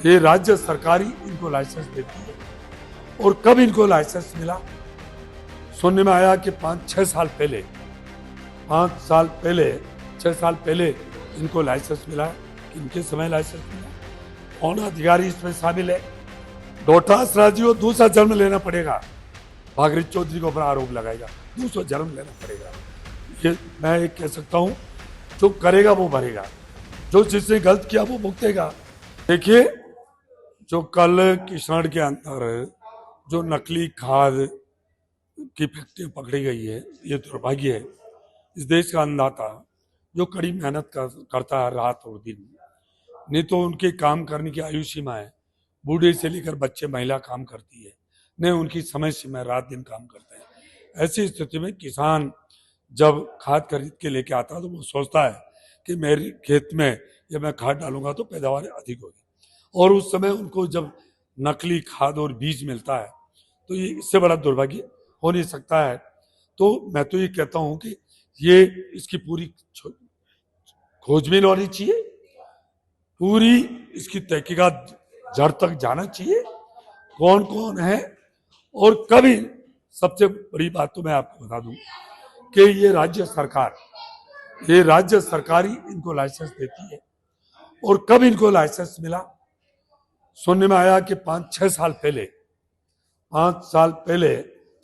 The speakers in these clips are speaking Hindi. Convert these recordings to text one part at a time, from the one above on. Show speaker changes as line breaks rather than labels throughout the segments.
ये राज्य सरकार ही इनको लाइसेंस देती है। और कब इनको लाइसेंस मिला? सुनने में आया कि 5-6 साल पहले, 6 साल पहले इनको लाइसेंस मिला है। इनके समय लाइसेंस मिला, कौन अधिकारी इसमें शामिल है? डोटास राजी को दूसरा जन्म लेना पड़ेगा। भागीरथ चौधरी के ऊपर आरोप लगाएगा, दूसरा जन्म लेना पड़ेगा। ये मैं एक कह सकता हूँ, जो करेगा वो भरेगा, जो जिसने गलत किया वो भुगतेगा। देखिए, जो कल किसान के अंदर जो नकली खाद की फैक्ट्री पकड़ी गई है, ये दुर्भाग्य है। इस देश का अन्नदाता जो कड़ी मेहनत करता है रात और दिन, नहीं तो उनके काम करने की आयु सीमा है, बूढ़े से लेकर बच्चे महिला काम करती है, नहीं उनकी समय सीमा रात दिन काम करते हैं। ऐसी स्थिति में किसान जब खाद खरीद के लेके आता है तो वो सोचता है कि मेरे खेत में जब मैं खाद डालूंगा तो पैदावार अधिक होगी, और उस समय उनको जब नकली खाद और बीज मिलता है तो ये इससे बड़ा दुर्भाग्य हो नहीं सकता है। तो मैं तो ये कहता हूँ कि ये इसकी पूरी खोजबीन होनी चाहिए, पूरी इसकी तहकीकात जड़ तक जाना चाहिए, कौन कौन है और कभी। सबसे बड़ी बात तो मैं आपको बता दूं कि ये राज्य सरकार ही इनको लाइसेंस देती है। और कब इनको लाइसेंस मिला? सुनने में आया कि 5-6 साल पहले,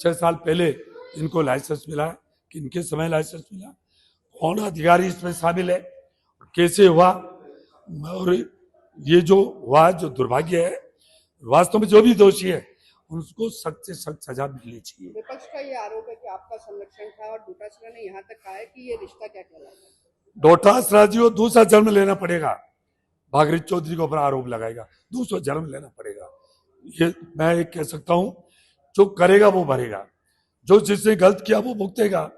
6 साल पहले इनको लाइसेंस मिला है। कि इनके समय लाइसेंस मिला, कौन अधिकारी इसमें शामिल है, कैसे हुआ, और ये जो हुआ जो दुर्भाग्य है, वास्तव में जो भी दोषी है उनको सख्त से सख्त सजा मिलनी चाहिए।
विपक्ष का ये आरोप है कि आपका संरक्षण था और डोटासरा ने यहाँ तक कहा है कि ये रिश्ता क्या कहलाता है।
डोटास राजी को दूसरा जन्म लेना पड़ेगा। भागीरथ चौधरी के ऊपर आरोप लगाएगा, दूसरा जन्म लेना पड़ेगा। ये मैं एक कह सकता हूं, जो करेगा वो भरेगा, जो जिसने गलत किया वो भुगतेगा।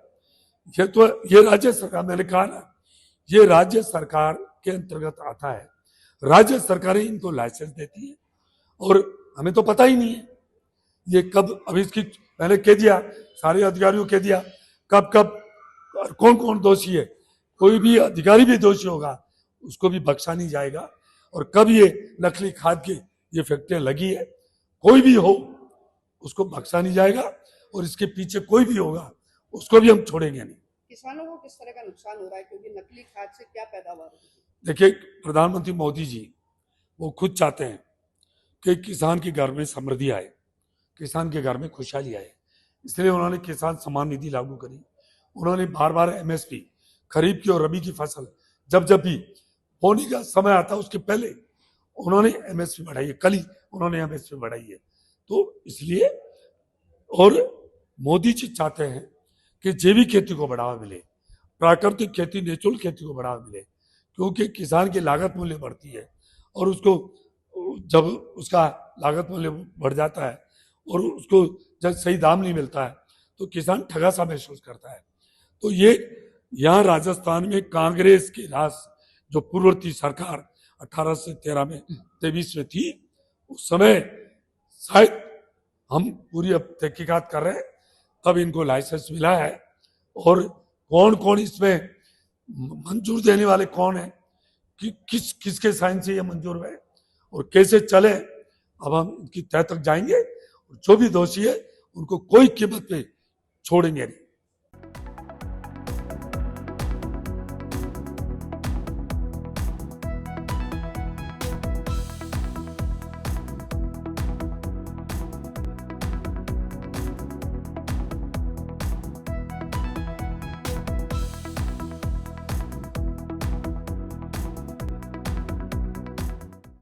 ये राज्य सरकार, मैंने कहा ना, ये राज्य सरकार के अंतर्गत आता है। राज्य सरकारें इनको लाइसेंस देती है और हमें तो पता ही नहीं है ये कब। अभी इसकी मैंने कह दिया, सारे अधिकारियों को कह दिया कब कब कौन कौन दोषी है। कोई भी अधिकारी भी दोषी होगा उसको भी बख्शा नहीं जाएगा। और कब ये नकली खाद की ये फैक्ट्रियां लगी है, कोई भी हो उसको बख्शा नहीं जाएगा, और इसके पीछे कोई भी होगा उसको भी हम छोड़ेंगे नहीं।
किसानों को किस तरह का नुकसान हो रहा है, क्योंकि नकली खाद से क्या पैदावार होती है?
देखिए, प्रधानमंत्री मोदी जी वो खुद चाहते हैं कि किसान के घर में समृद्धि आए, किसान के घर में खुशहाली आए, इसलिए उन्होंने किसान सम्मान निधि लागू करी। उन्होंने बार बार एमएसपी, खरीफ की और रबी की फसल जब जब भी होने का समय आता उसके पहले उन्होंने एमएसपी बढ़ाई है। कल ही उन्होंने एमएसपी बढ़ाई है। तो इसलिए, और मोदी जी चाहते हैं कि जैविक खेती को बढ़ावा मिले, प्राकृतिक खेती, नेचुरल खेती को बढ़ावा मिले, क्योंकि किसान की लागत मूल्य बढ़ती है और उसको जब उसका लागत मूल्य बढ़ जाता है और उसको जब सही दाम नहीं मिलता है तो किसान ठगा सा महसूस करता है। तो ये यहाँ राजस्थान में कांग्रेस की राज जो पूर्ववर्ती सरकार 18 से 13 में 23 में थी, उस समय शायद हम पूरी अब तहकीकात कर रहे हैं, तब इनको लाइसेंस मिला है। और कौन कौन इसमें मंजूर देने वाले कौन है, कि किसके साइन से ये मंजूर हुए और कैसे चले, अब हम इनकी तह तक जाएंगे। जो भी दोषी है उनको कोई कीमत पे छोड़ेंगे नहीं।